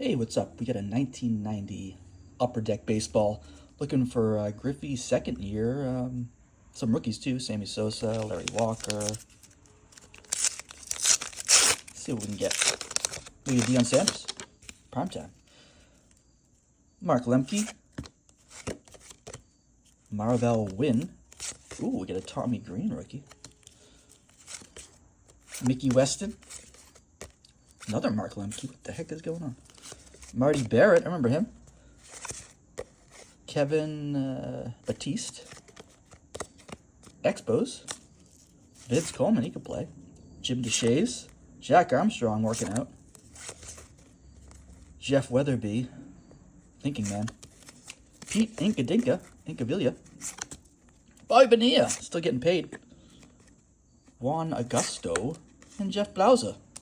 Hey, what's up? We got a 1990 Upper Deck Baseball. Looking for Griffey's second year. Some rookies too. Sammy Sosa, Larry Walker. Let's see what we can get. Maybe Deion Sanders. Primetime. Mark Lemke. Marvell Wynn. Ooh, we get a Tommy Green rookie. Mickey Weston. Another Mark Lemke. What the heck is going on? Marty Barrett, I remember him. Kevin Batiste. Expos. Vince Coleman, he could play. Jim DeShays. Jack Armstrong working out. Jeff Weatherby. Thinking man. Pete Incavilla. Bobby Bonilla, still getting paid. Juan Augusto. And Jeff Blauser.